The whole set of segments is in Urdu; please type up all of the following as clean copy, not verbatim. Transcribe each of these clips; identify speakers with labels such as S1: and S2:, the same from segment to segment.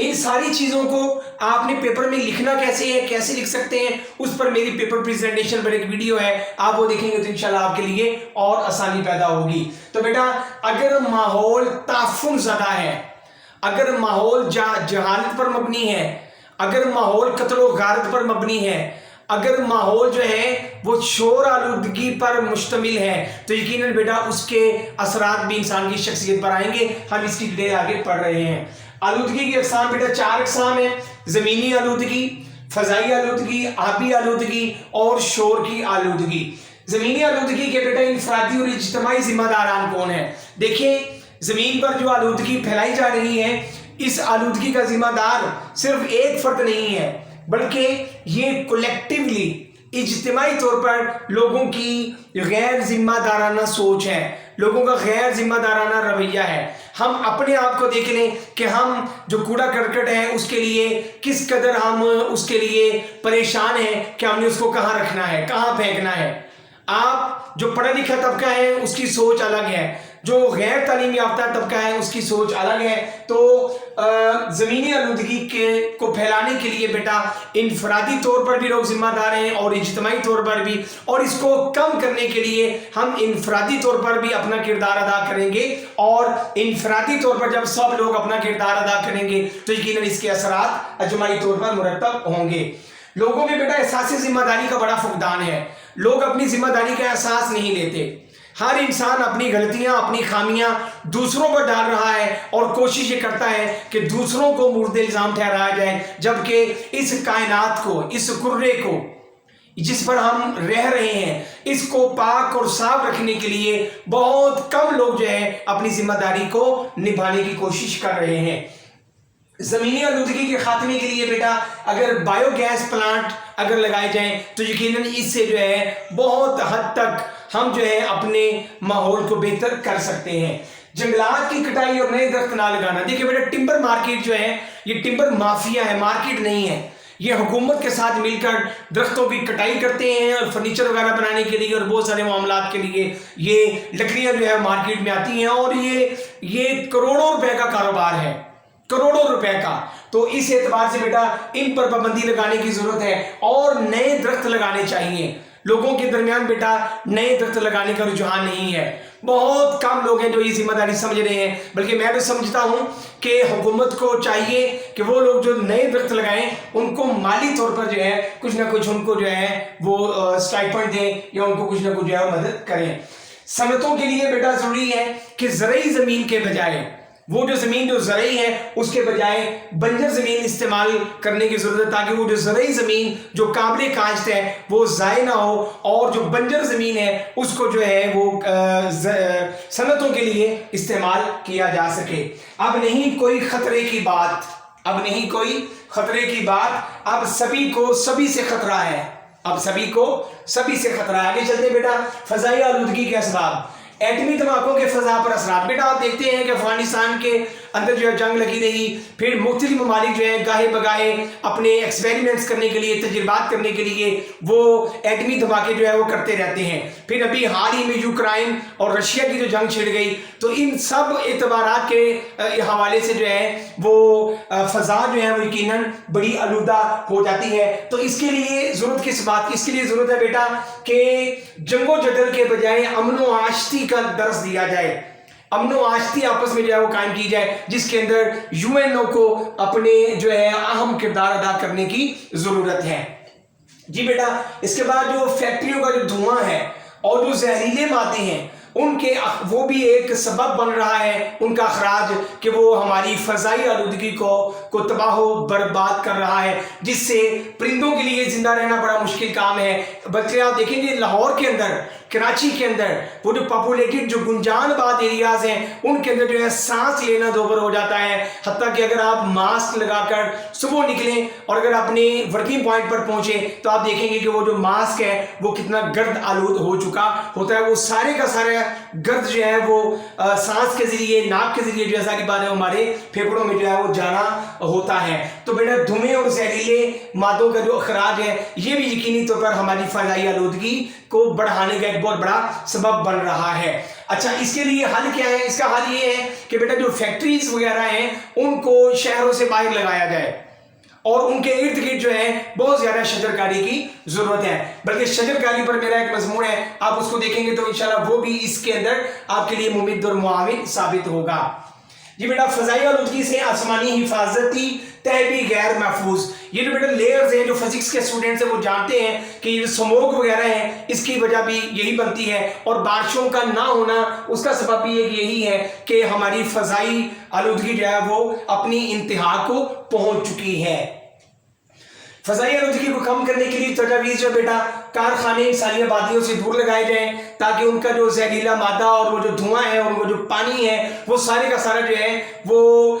S1: ان ساری چیزوں کو آپ نے پیپر میں لکھنا کیسے ہے، کیسے لکھ سکتے ہیں، اس پر میری پیپر پریزنٹیشن پر ایک ویڈیو ہے، آپ وہ دیکھیں گے تو انشاءاللہ آپ کے لیے اور آسانی پیدا ہوگی۔ تو بیٹا اگر ماحول تعفن زدہ ہے، اگر ماحول جہالت پر مبنی ہے، اگر ماحول قتل و غارت پر مبنی ہے، اگر ماحول جو ہے وہ شور آلودگی پر مشتمل ہے، تو یقیناً بیٹا اس کے اثرات بھی انسان کی شخصیت پر آئیں گے۔ ہم اس کی ڈیٹیل آگے پڑھ رہے ہیں۔ آلودگی کی اقسام بیٹا 4 اقسام ہیں: زمینی آلودگی، فضائی آلودگی، آبی آلودگی اور شور کی آلودگی۔ زمینی آلودگی کے بیٹا انفرادی اور اجتماعی ذمہ داران کون ہیں؟ دیکھیں زمین پر جو آلودگی پھیلائی جا رہی ہے، اس آلودگی کا ذمہ دار صرف ایک فرد نہیں ہے، بلکہ یہ کولیکٹیولی اجتماعی طور پر لوگوں کی غیر ذمہ دارانہ سوچ ہے، لوگوں کا غیر ذمہ دارانہ رویہ ہے۔ ہم اپنے آپ کو دیکھ لیں کہ ہم جو کوڑا کرکٹ ہے اس کے لیے کس قدر ہم اس کے لیے پریشان ہیں کہ ہم نے اس کو کہاں رکھنا ہے، کہاں پھینکنا ہے۔ آپ جو پڑھا لکھا طبقہ ہے اس کی سوچ الگ ہے، جو غیر تعلیم یافتہ طبقہ ہے اس کی سوچ الگ ہے۔ تو زمینی آلودگی کو پھیلانے کے لیے بیٹا انفرادی طور پر بھی لوگ ذمہ دار ہیں اور اجتماعی طور پر بھی، اور اس کو کم کرنے کے لیے ہم انفرادی طور پر بھی اپنا کردار ادا کریں گے، اور انفرادی طور پر جب سب لوگ اپنا کردار ادا کریں گے تو یقیناً اس کے اثرات اجتماعی طور پر مرتب ہوں گے۔ لوگوں میں بیٹا احساس ذمہ داری کا بڑا فقدان ہے، لوگ اپنی ذمہ داری کا احساس نہیں لیتے۔ ہر انسان اپنی غلطیاں، اپنی خامیاں دوسروں پر ڈال رہا ہے اور کوشش یہ کرتا ہے کہ دوسروں کو مورد الزام ٹھہرایا جائے، جبکہ اس کائنات کو، اس کرے کو جس پر ہم رہ رہے ہیں، اس کو پاک اور صاف رکھنے کے لیے بہت کم لوگ جو ہے اپنی ذمہ داری کو نبھانے کی کوشش کر رہے ہیں۔ زمینی آلودگی کے خاتمے کے لیے بیٹا اگر بایو گیس پلانٹ اگر لگائے جائیں تو یقیناً اس سے جو ہے بہت حد تک ہم جو ہے اپنے ماحول کو بہتر کر سکتے ہیں۔ جنگلات کی کٹائی اور نئے درخت نہ لگانا، دیکھیں بیٹا ٹمبر مارکیٹ جو ہے یہ ٹمبر مافیا ہے، مارکیٹ نہیں ہے۔ یہ حکومت کے ساتھ مل کر درختوں کی کٹائی کرتے ہیں اور فرنیچر وغیرہ بنانے کے لیے اور بہت سارے معاملات کے لیے یہ لکڑیاں جو ہے مارکیٹ میں آتی ہیں، اور یہ کروڑوں روپے کا کاروبار ہے، کروڑوں روپے کا۔ تو اس اعتبار سے بیٹا ان پر پابندی لگانے کی ضرورت ہے اور نئے درخت لگانے چاہیے۔ لوگوں کے درمیان بیٹا نئے درخت لگانے کا رجحان نہیں ہے، بہت کم لوگ ہیں جو یہ ذمہ داری سمجھ رہے ہیں، بلکہ میں تو سمجھتا ہوں کہ حکومت کو چاہیے کہ وہ لوگ جو نئے درخت لگائیں ان کو مالی طور پر جو ہے کچھ نہ کچھ ان کو جو ہے وہ اسٹائپنڈ دیں یا ان کو کچھ نہ کچھ جو ہے مدد کریں۔ صنعتوں کے لیے بیٹا ضروری ہے کہ زرعی زمین کے بجائے وہ جو زمین جو زرعی ہے اس کے بجائے بنجر زمین استعمال کرنے کی ضرورت ہے، تاکہ وہ جو زرعی زمین جو قابل کاشت ہے وہ ضائع نہ ہو، اور جو بنجر زمین ہے اس کو جو ہے وہ صنعتوں کے لیے استعمال کیا جا سکے۔ اب نہیں کوئی خطرے کی بات، اب نہیں کوئی خطرے کی بات، اب سبھی کو سبھی سے خطرہ ہے، اب سبھی کو سبھی سے خطرہ ہے۔ آگے چلتے بیٹا فضائی آلودگی کے اسباب، ایٹمی دھماکوں کے فضا پر اثرات۔ بیٹا آپ دیکھتے ہیں کہ افغانستان کے اندر جو ہے جنگ لگی رہی، پھر مختلف ممالک جو ہے گاہے بگاہے اپنے ایکسپیریمنٹس کرنے کے لیے، تجربات کرنے کے لیے وہ ایٹمی دھماکے جو ہے وہ کرتے رہتے ہیں۔ پھر ابھی حال ہی میں یوکرائن اور رشیا کی جو جنگ چھڑ گئی، تو ان سب اعتبارات کے حوالے سے جو ہے وہ فضا جو ہے وہ یقیناً بڑی آلودہ ہو جاتی ہے۔ تو اس کے لیے ضرورت کس بات کی؟ اس کے لیے ضرورت ہے بیٹا کہ جنگ و جدل کے بجائے امن و آشتی کا درس دیا جائے، امن و آشتی آپس میں جو ہے وہ قائم کی جائے، جس کے اندر یو این او کو اپنے جو ہے اہم کردار ادا کرنے کی ضرورت ہے۔ جی بیٹا اس کے بعد جو فیکٹریوں کا جو دھواں ہے اور جو زہریلے مادے ہیں ان کے وہ بھی ایک سبب بن رہا ہے، ان کا اخراج، کہ وہ ہماری فضائی آلودگی کو تباہ و برباد کر رہا ہے، جس سے پرندوں کے لیے زندہ رہنا بڑا مشکل کام ہے۔ بلکہ آپ دیکھیں گے لاہور کے اندر، کراچی کے اندر وہ جو پاپولیٹڈ جو گنجان آباد ایریاز ہیں ان کے اندر جو ہے سانس لینا دوبر ہو جاتا ہے، حتیٰ کہ اگر آپ ماسک لگا کر صبح نکلیں اور اگر اپنے ورکنگ پوائنٹ پر پہنچیں تو آپ دیکھیں گے کہ وہ جو ماسک ہے وہ کتنا گرد آلود ہو چکا ہوتا ہے، وہ سارے کا سارا گرد جو ہے وہ سانس کے ذریعے، ناک کے ذریعے جو ہے ساری بات ہے ہمارے پھیپھڑوں میں جو ہے وہ جانا ہوتا ہے۔ تو بیٹا دھوئیں اور زہریلے مادوں کا جو اخراج ہے یہ بھی یقینی طور پر ہماری فضائی آلودگی کو بڑھانے کا ایک ایک بہت بڑا سبب بن رہا ہے۔ اچھا اس کے لیے حل کیا ہے؟ اس کا حل یہ ہے کہ بیٹا جو فیکٹریز وغیرہ ہیں ان کو شہروں سے باہر لگایا جائے اور ان کے ارد گرد جو ہے بہت زیادہ شجر کاری کی ضرورت ہے، بلکہ شجر کاری پر میرا ایک مضمون ہے، آپ اس کو دیکھیں گے تو انشاءاللہ وہ بھی اس کے اندر آپ کے لیے ممد اور معاون ثابت ہوگا۔ جی بیٹا فضائی آلودگی سے آسمانی حفاظتی تہبی غیر محفوظ، یہ جو بیٹا لیئرز ہیں جو فزکس کے اسٹوڈنٹس ہیں وہ جانتے ہیں کہ یہ سموگ وغیرہ ہیں اس کی وجہ بھی یہی بنتی ہے، اور بارشوں کا نہ ہونا اس کا سبب بھی یہی ہے کہ ہماری فضائی آلودگی جو ہے وہ اپنی انتہا کو پہنچ چکی ہے۔ فضائی آلودگی کو کم کرنے کے لیے تجاویز جو بیٹا کارخانے انسانی آبادیوں سے دور لگائے جائیں تاکہ ان کا جو زہریلا مادہ اور وہ جو دھواں ہے اور وہ جو پانی ہے وہ سارے کا سارا جو ہے وہ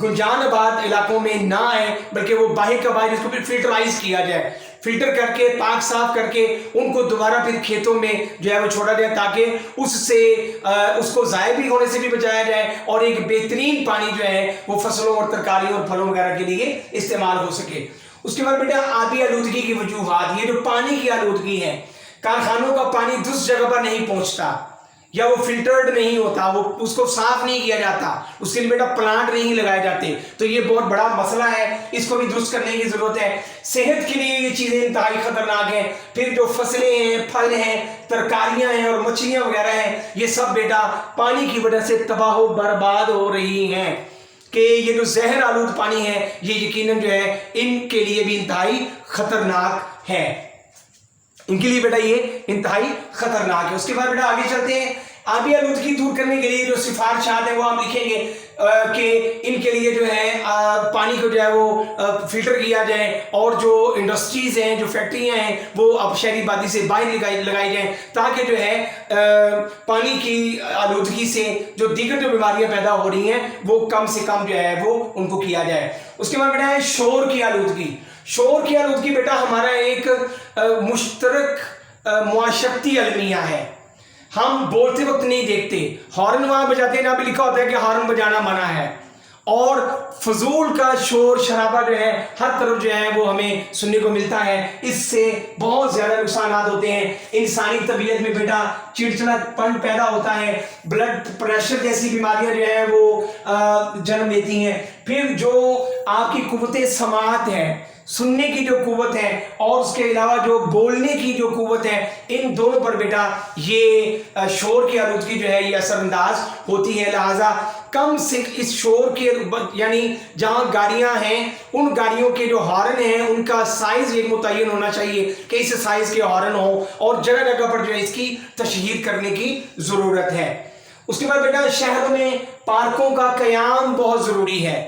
S1: گنجان آباد علاقوں میں نہ آئے، بلکہ وہ باہر کا باہر اس کو پھر فلٹرائز کیا جائے، فلٹر کر کے پاک صاف کر کے ان کو دوبارہ پھر کھیتوں میں جو ہے وہ چھوڑا جائے تاکہ اس کو ضائع بھی ہونے سے بھی بچایا جائے اور ایک بہترین پانی جو ہے وہ فصلوں اور ترکاریوں اور پھلوں وغیرہ کے لیے استعمال ہو سکے۔ اس کے بعد بیٹا آبی آلودگی کی وجوہات، یہ جو پانی کی آلودگی ہے، کارخانوں کا پانی درست جگہ پر نہیں پہنچتا یا وہ فلٹرڈ نہیں ہوتا، وہ اس کو صاف نہیں کیا جاتا، اس کے لیے بیٹا پلانٹ نہیں لگائے جاتے، تو یہ بہت بڑا مسئلہ ہے، اس کو بھی درست کرنے کی ضرورت ہے۔ صحت کے لیے یہ چیزیں انتہائی خطرناک ہیں۔ پھر جو فصلیں ہیں، پھل ہیں، ترکاریاں ہیں اور مچھلیاں وغیرہ ہیں، یہ سب بیٹا پانی کی وجہ سے تباہ و برباد ہو رہی ہیں کہ یہ جو زہر آلود پانی ہے یہ یقیناً جو ہے ان کے لیے بھی انتہائی خطرناک ہے، ان کے لیے بیٹا یہ انتہائی خطرناک ہے۔ اس کے بعد بیٹا آگے چلتے ہیں، آبی آلودگی دور کرنے کے لیے جو سفارشات ہیں وہ ہم لکھیں گے کہ ان کے لیے جو ہے پانی کو جو ہے وہ فلٹر کیا جائے اور جو انڈسٹریز ہیں، جو فیکٹریاں ہیں وہ اب شہری آبادی سے باہر لگائی جائیں تاکہ جو ہے پانی کی آلودگی سے جو دیگر جو بیماریاں پیدا ہو رہی ہیں وہ کم سے کم جو ہے وہ ان کو کیا جائے۔ اس کے بعد بیٹا ہے شور کی آلودگی۔ شور کی آلودگی بیٹا ہمارا ایک مشترک معاشرتی المیہ ہے، ہم بولتے وقت نہیں دیکھتے، ہارن وہاں بجاتے ہیں، جہاں بھی لکھا ہوتا ہے کہ ہارن بجانا منع ہے، اور فضول کا شور شرابہ جو ہے ہر طرف جو ہے وہ ہمیں سننے کو ملتا ہے، اس سے بہت زیادہ نقصانات ہوتے ہیں۔ انسانی طبیعت میں بیٹا چڑچڑا پن پیدا ہوتا ہے، بلڈ پریشر جیسی بیماریاں جو ہیں وہ جنم لیتی ہیں۔ پھر جو آپ کی قوت سماعت ہے، سننے کی جو قوت ہے اور اس کے علاوہ جو بولنے کی جو قوت ہے، ان دونوں پر بیٹا یہ شور کی آلودگی جو ہے یہ اثر انداز ہوتی ہے۔ لہٰذا کم سے اس شور کے یعنی جہاں گاڑیاں ہیں ان گاڑیوں کے جو ہارن ہیں ان کا سائز ایک متعین ہونا چاہیے کہ اس سائز کے ہارن ہوں، اور جگہ جگہ پر جو ہے اس کی تشہیر کرنے کی ضرورت ہے۔ اس کے بعد بیٹا شہروں میں پارکوں کا قیام بہت ضروری ہے۔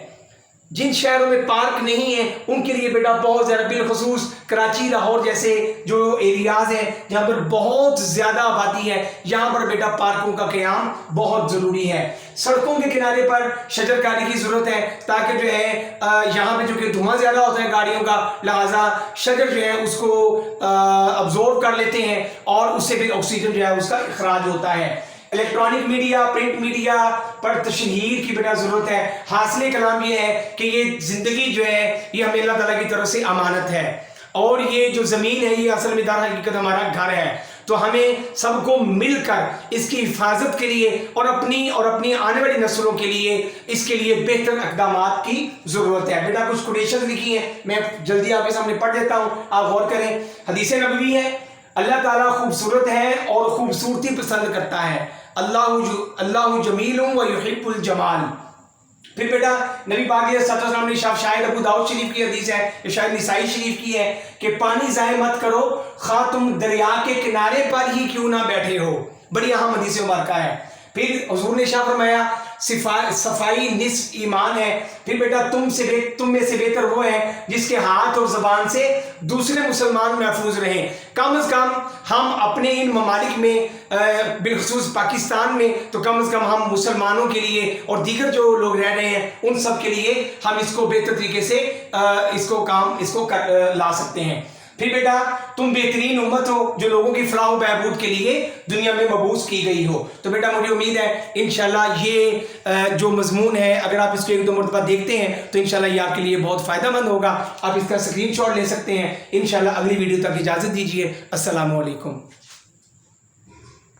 S1: جن شہروں میں پارک نہیں ہیں ان کے لیے بیٹا بہت زیادہ، بالخصوص کراچی، لاہور جیسے جو ایریاز ہیں جہاں پر بہت زیادہ آبادی ہے، یہاں پر بیٹا پارکوں کا قیام بہت ضروری ہے۔ سڑکوں کے کنارے پر شجر کاری کی ضرورت ہے تاکہ جو ہے یہاں پہ جو کہ دھواں زیادہ ہوتا ہے گاڑیوں کا، لہٰذا شجر جو ہے اس کو ابزورب کر لیتے ہیں اور اس سے بھی آکسیجن جو ہے اس کا اخراج ہوتا ہے۔ الیکٹرانک میڈیا، پرنٹ میڈیا پر تشہیر کی بڑا ضرورت ہے۔ حاصل کلام یہ ہے کہ یہ زندگی جو ہے یہ ہمیں اللہ تعالیٰ کی طرف سے امانت ہے، اور یہ جو زمین ہے یہ اصل میں در حقیقت ہمارا گھر ہے، تو ہمیں سب کو مل کر اس کی حفاظت کے لیے اور اپنی آنے والی نسلوں کے لیے اس کے لیے بہتر اقدامات کی ضرورت ہے۔ بیٹا کچھ کوٹیشن لکھی ہیں، میں جلدی آپ کے سامنے پڑھ دیتا ہوں، آپ غور کریں۔ حدیث نبوی ہے، اللہ تعالیٰ خوبصورت ہے اور خوبصورتی پسند کرتا ہے، اللہ جمیل و یحب الجمال۔ پھر بیٹا نبی پاک علیہ السلام نے شاید ابو داؤد شریف کی حدیث ہے، یہ شاید نسائی شریف کی ہے کہ پانی ضائع مت کرو خواہ تم دریا کے کنارے پر ہی کیوں نہ بیٹھے ہو، بڑی اہم حدیث مبارکہ ہے۔ پھر حضور نے شاہ فرمایا صفائی نصف ایمان ہے۔ پھر بیٹا تم میں سے بہتر وہ ہے جس کے ہاتھ اور زبان سے دوسرے مسلمان محفوظ رہیں۔ کم از کم ہم اپنے ان ممالک میں بالخصوص پاکستان میں تو کم از کم ہم مسلمانوں کے لیے اور دیگر جو لوگ رہ رہے ہیں ان سب کے لیے ہم اس کو بہتر طریقے سے اس کو لا سکتے ہیں۔ پھر بیٹا تم بہترین امت ہو جو لوگوں کی فلاح و بہبود کے لیے دنیا میں مبعوث کی گئی ہو۔ تو بیٹا مجھے امید ہے انشاءاللہ یہ جو مضمون ہے اگر آپ اس کو ایک دو مرتبہ دیکھتے ہیں تو انشاءاللہ یہ آپ کے لیے بہت فائدہ مند ہوگا۔ آپ اس کا اسکرین شاٹ لے سکتے ہیں۔ انشاءاللہ اگلی ویڈیو تک اجازت دیجیے۔ السلام علیکم۔